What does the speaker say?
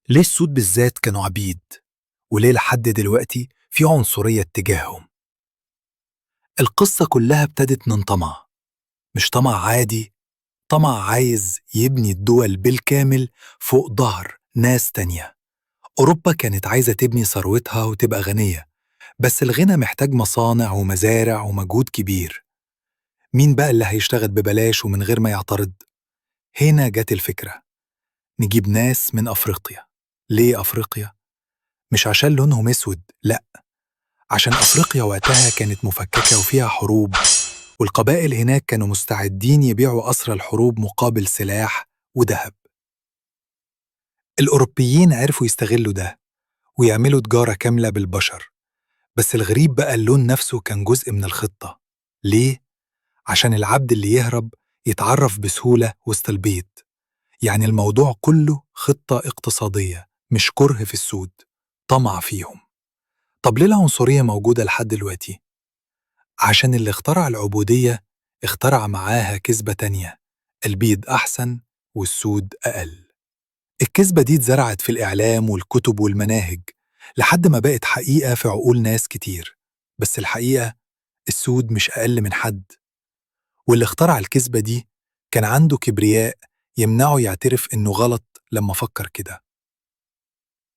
ليه السود بالذات كانوا عبيد؟ وليه لحد دلوقتي في عنصرية اتجاههم؟ القصة كلها ابتدت من طمع، مش طمع عادي، طمع عايز يبني الدول بالكامل فوق ظهر ناس تانية. أوروبا كانت عايزة تبني ثروتها وتبقى غنية، بس الغنى محتاج مصانع ومزارع ومجهود كبير. مين بقى اللي هيشتغل ببلاش ومن غير ما يعترض؟ هنا جت الفكرة، نجيب ناس من أفريقيا. ليه أفريقيا؟ مش عشان لونهم أسود، لأ، عشان أفريقيا وقتها كانت مفككة وفيها حروب، والقبائل هناك كانوا مستعدين يبيعوا أسرى الحروب مقابل سلاح وذهب. الأوروبيين عرفوا يستغلوا ده ويعملوا تجارة كاملة بالبشر، بس الغريب بقى اللون نفسه كان جزء من الخطة. ليه؟ عشان العبد اللي يهرب يتعرف بسهولة وسط البيت. يعني الموضوع كله خطة اقتصادية، مش كره في السود، طمع فيهم. طب ليه العنصرية موجودة لحد دلوقتي؟ عشان اللي اخترع العبودية اخترع معاها كذبة تانية، البيض أحسن والسود أقل. الكذبة دي اتزرعت في الإعلام والكتب والمناهج لحد ما بقت حقيقة في عقول ناس كتير. بس الحقيقة السود مش أقل من حد، واللي اخترع الكذبة دي كان عنده كبرياء يمنعه يعترف إنه غلط لما فكر كده.